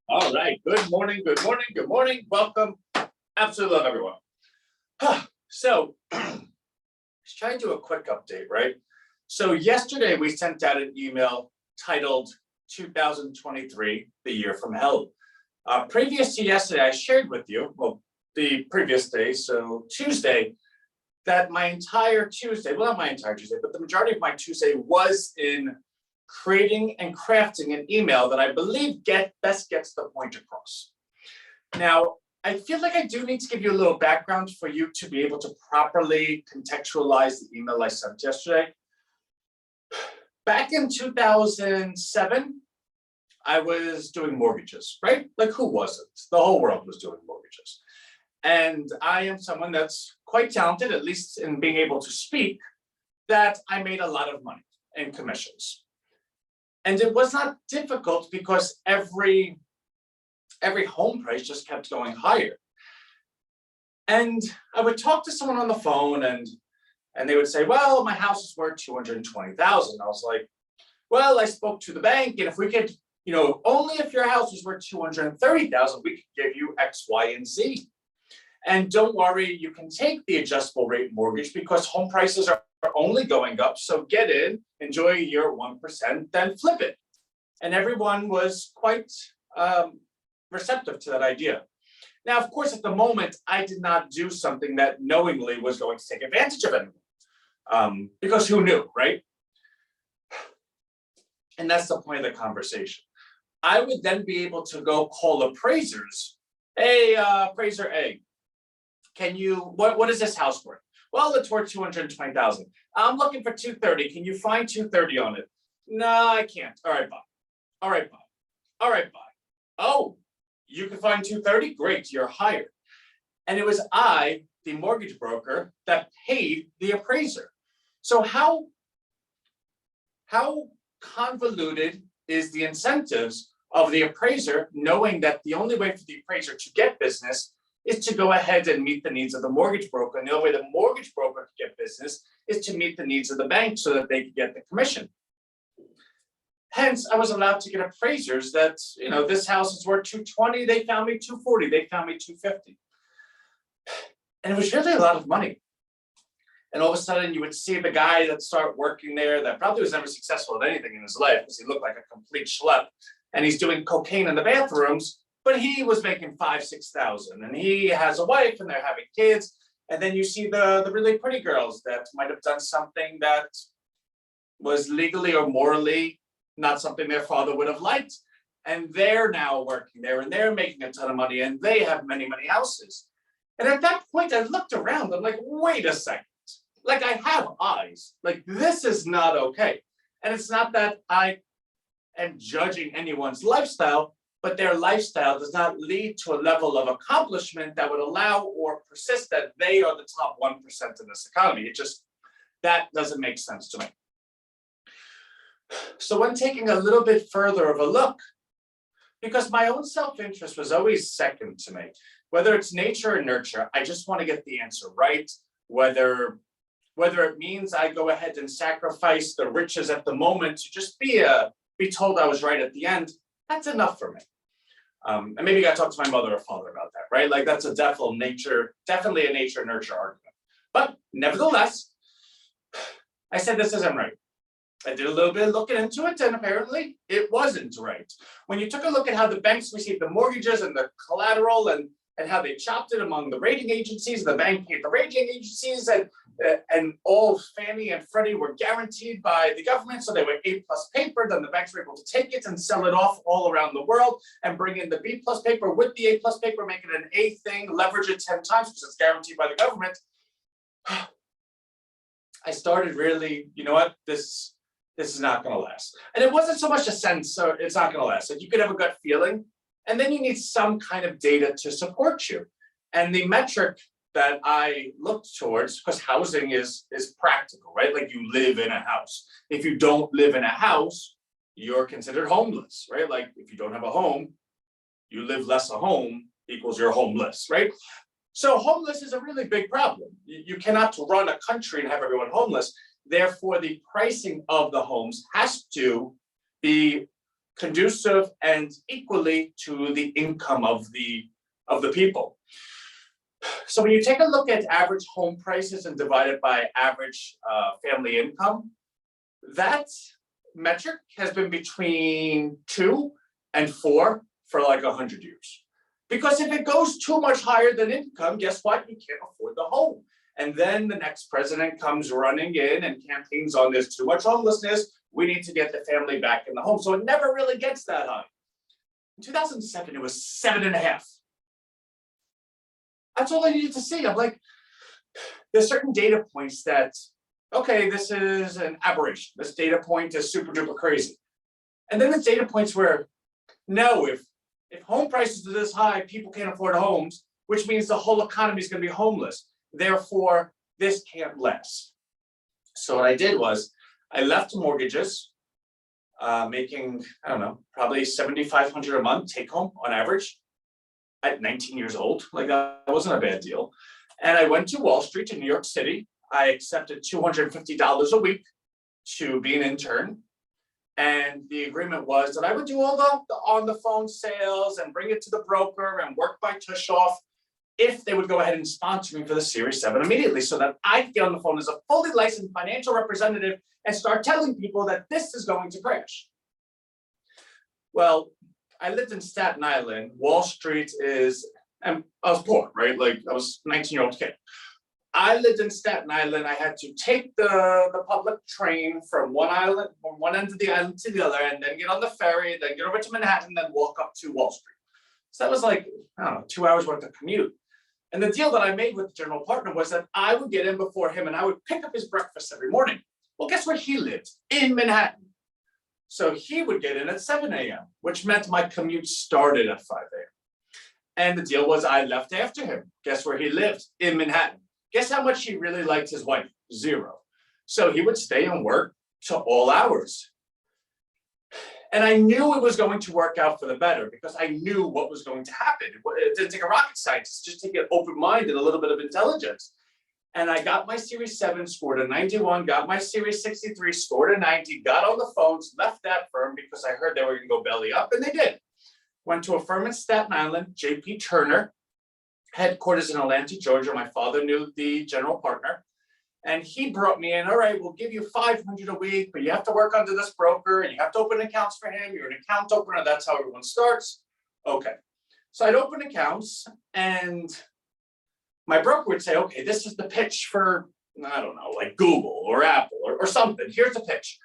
All right. Good morning. Good morning. Good morning. Welcome. Absolutely love everyone. So, let's try to do a quick update, right? So yesterday we sent out an email titled 2023, the year from hell. Previous to yesterday, I shared with you, well, the previous day, so Tuesday, that my entire Tuesday, well, not my entire Tuesday, but the majority of my Tuesday was in creating and crafting an email that I believe best gets the point across. Now, I feel like I do need to give you a little background for you to be able to properly contextualize the email I sent yesterday. Back in 2007, I was doing mortgages, right? Like who wasn't? The whole world was doing mortgages. And I am someone that's quite talented, at least in being able to speak, that I made a lot of money in commissions. And it was not difficult because every home price just kept going higher. And I would talk to someone on the phone and they would say, well, my house is worth $220,000. I was like, well, I spoke to the bank, and if we could, only if your house was worth $230,000, we could give you X, Y, and Z. And don't worry, you can take the adjustable rate mortgage because home prices are only going up. So get in, enjoy a year at 1%, then flip it. And everyone was quite receptive to that idea. Now, of course, at the moment, I did not do something that knowingly was going to take advantage of anyone, because who knew, right? And that's the point of the conversation. I would then be able to go call appraisers. Hey, appraiser A, what is this house worth? Well, it's worth $220,000. I'm looking for $230. Can you find $230 on it? No, I can't. All right, buy. All right, buy. All right, buy. Oh, you can find $230? Great, you're hired. And it was I, the mortgage broker, that paid the appraiser. So how convoluted is the incentives of the appraiser, knowing that the only way for the appraiser to get business is to go ahead and meet the needs of the mortgage broker. And the only way the mortgage broker can get business is to meet the needs of the bank so that they can get the commission. Hence, I was allowed to get appraisers that, this house is worth $220, they found me $240, they found me $250. And it was really a lot of money. And all of a sudden you would see the guy that started working there that probably was never successful at anything in his life because he looked like a complete schlep, and he's doing cocaine in the bathrooms, but he was making $5,000, $6,000, and he has a wife and they're having kids. And then you see the really pretty girls that might have done something that was legally or morally not something their father would have liked. And they're now working there and they're making a ton of money and they have many, many houses. And at that point, I looked around, I'm like, wait a second. Like, I have eyes. Like, this is not okay. And it's not that I am judging anyone's lifestyle, but their lifestyle does not lead to a level of accomplishment that would allow or persist that they are the top 1% in this economy. That doesn't make sense to me. So when taking a little bit further of a look, because my own self-interest was always second to me, whether it's nature or nurture, I just want to get the answer right, whether it means I go ahead and sacrifice the riches at the moment to just be told I was right at the end, that's enough for me. And maybe you got to talk to my mother or father about that, right? Like, that's definitely a nature-nurture argument. But nevertheless, I said this isn't right. I did a little bit of looking into it, and apparently it wasn't right. When you took a look at how the banks received the mortgages and the collateral and how they chopped it among the rating agencies, the bank paid the rating agencies, and all Fannie and Freddie were guaranteed by the government, so they were A+ paper. Then the banks were able to take it and sell it off all around the world and bring in the B+ paper with the A+ paper, make it an A thing, leverage it 10 times because it's guaranteed by the government. I started really, you know what, this is not going to last. And it wasn't so much a sense, so it's not going to last. Like, you could have a gut feeling, and then you need some kind of data to support you. And the metric that I looked towards, because housing is practical, right? Like, you live in a house. If you don't live in a house, you're considered homeless, right? Like, if you don't have a home, you live less a home equals you're homeless, right? So homeless is a really big problem. You cannot run a country and have everyone homeless. Therefore, the pricing of the homes has to be conducive and equally to the income of the people. So when you take a look at average home prices and divide it by average family income, that metric has been between 2 and 4 for like 100 years. Because if it goes too much higher than income, guess what? You can't afford the home. And then the next president comes running in and campaigns on there's too much homelessness. We need to get the family back in the home. So it never really gets that high. In 2007, it was 7.5. That's all I needed to see. I'm like, there's certain data points that, okay, this is an aberration. This data point is super duper crazy. And then the data points where, no, if home prices are this high, people can't afford homes, which means the whole economy is going to be homeless. Therefore, this can't last. So what I did was I left mortgages, making, I don't know, probably $7,500 a month take home on average at 19 years old. Like that wasn't a bad deal. And I went to Wall Street in New York City. I accepted $250 a week to be an intern. And the agreement was that I would do all the on-the-phone sales and bring it to the broker and work my tush off if they would go ahead and sponsor me for the Series 7 immediately, so that I could get on the phone as a fully licensed financial representative and start telling people that this is going to crash. Well, I lived in Staten Island. Wall Street is, and I was poor, right? Like I was a 19-year-old kid. I lived in Staten Island. I had to take the public train from one end of the island to the other, and then get on the ferry, then get over to Manhattan, then walk up to Wall Street. So that was like, I don't know, 2 hours worth of commute. And the deal that I made with the general partner was that I would get in before him and I would pick up his breakfast every morning. Well, guess where he lived? In Manhattan. So he would get in at 7 a.m., which meant my commute started at 5 a.m. And the deal was I left after him. Guess where he lived? In Manhattan. Guess how much he really liked his wife? 0. So he would stay and work to all hours. And I knew it was going to work out for the better because I knew what was going to happen. It didn't take a rocket scientist, just take an open mind and a little bit of intelligence. And I got my Series 7, scored a 91, got my Series 63, scored a 90, got on the phones, left that firm because I heard they were going to go belly up, and they did. Went to a firm in Staten Island, J.P. Turner, headquarters in Atlanta, Georgia. My father knew the general partner. And he brought me in, all right, we'll give you $500 a week, but you have to work under this broker and you have to open accounts for him. You're an account opener. That's how everyone starts. Okay. So I'd open accounts and my broker would say, okay, this is the pitch for, I don't know, like Google or Apple or something. Here's the pitch.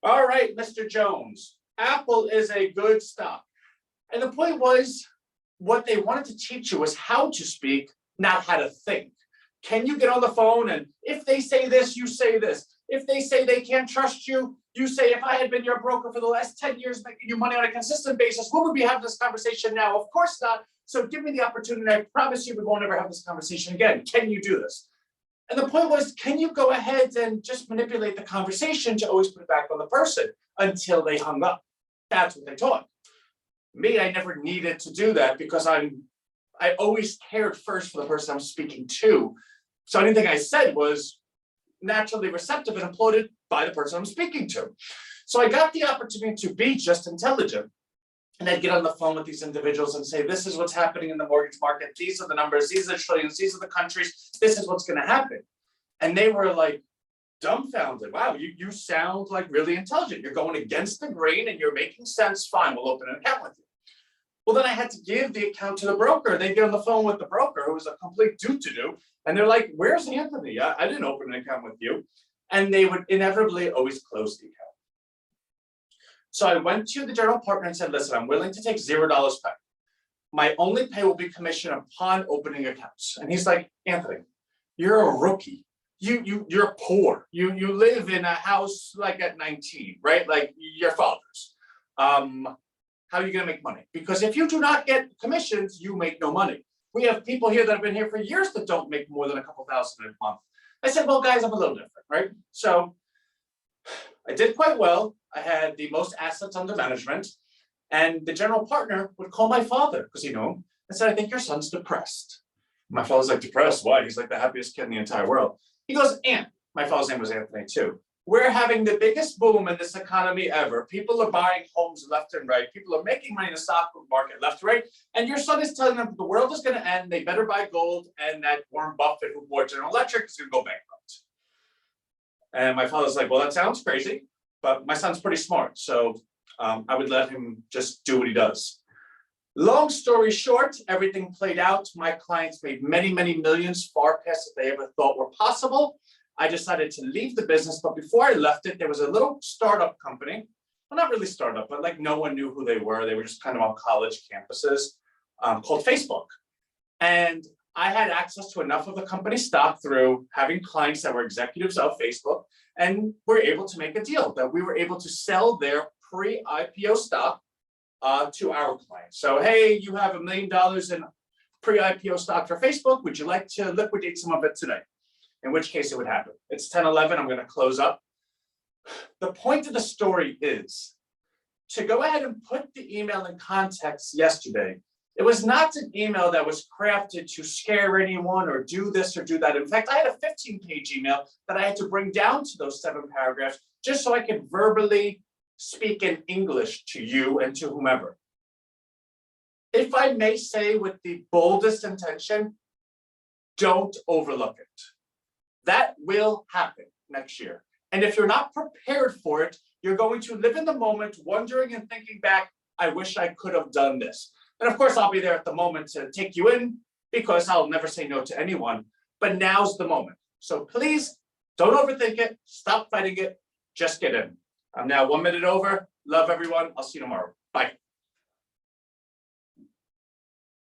All right, Mr. Jones, Apple is a good stock. And the point was, what they wanted to teach you was how to speak, not how to think. Can you get on the phone and if they say this, you say this. If they say they can't trust you, you say, if I had been your broker for the last 10 years making you money on a consistent basis, we would be having this conversation now? Of course not. So give me the opportunity. I promise you we won't ever have this conversation again. Can you do this? And the point was, can you go ahead and just manipulate the conversation to always put it back on the person until they hung up? That's what they taught. Me, I never needed to do that because I always cared first for the person I'm speaking to. So anything I said was naturally receptive and applauded by the person I'm speaking to. So I got the opportunity to be just intelligent. And I'd get on the phone with these individuals and say, this is what's happening in the mortgage market. These are the numbers. These are the trillions. These are the countries. This is what's going to happen. And they were like dumbfounded. Wow, you sound like really intelligent. You're going against the grain and you're making sense. Fine, we'll open an account with you. Well, then I had to give the account to the broker. They get on the phone with the broker, who was a complete do-to-do. And they're like, where's Anthony? I didn't open an account with you. And they would inevitably always close the account. So I went to the general partner and said, listen, I'm willing to take $0 pay. My only pay will be commission upon opening accounts. And he's like, Anthony, you're a rookie. You're poor. You live in a house like at 19, right? Like your father's. How are you going to make money? Because if you do not get commissions, you make no money. We have people here that have been here for years that don't make more than a couple thousand a month. I said, well, guys, I'm a little different, right? So I did quite well. I had the most assets under management. And the general partner would call my father, because he knew him, and said, I think your son's depressed. My father's like, depressed? Why? He's like the happiest kid in the entire world. He goes, Aunt. My father's name was Anthony too. We're having the biggest boom in this economy ever. People are buying homes left and right. People are making money in the stock market left and right. And your son is telling them the world is going to end. They better buy gold. And that Warren Buffett, who bought General Electric, is going to go bankrupt. And my father's like, well, that sounds crazy, but my son's pretty smart. So I would let him just do what he does. Long story short, everything played out. My clients made many, many millions, far past what they ever thought were possible. I decided to leave the business, but before I left it, there was a little startup company. Well, not really startup, but like no one knew who they were. They were just kind of on college campuses called Facebook. And I had access to enough of the company stock through having clients that were executives of Facebook, and were able to make a deal that we were able to sell their pre-IPO stock to our clients. So, hey, you have $1 million in pre-IPO stock for Facebook. Would you like to liquidate some of it today? In which case it would happen. It's 10:11. I'm going to close up. The point of the story is to go ahead and put the email in context yesterday. It was not an email that was crafted to scare anyone or do this or do that. In fact, I had a 15-page email that I had to bring down to those 7 paragraphs just so I could verbally speak in English to you and to whomever. If I may say with the boldest intention, don't overlook it. That will happen next year. And if you're not prepared for it, you're going to live in the moment, wondering and thinking back, I wish I could have done this. And of course, I'll be there at the moment to take you in because I'll never say no to anyone. But now's the moment. So please don't overthink it. Stop fighting it. Just get in. I'm now 1 minute over. Love everyone. I'll see you tomorrow. Bye.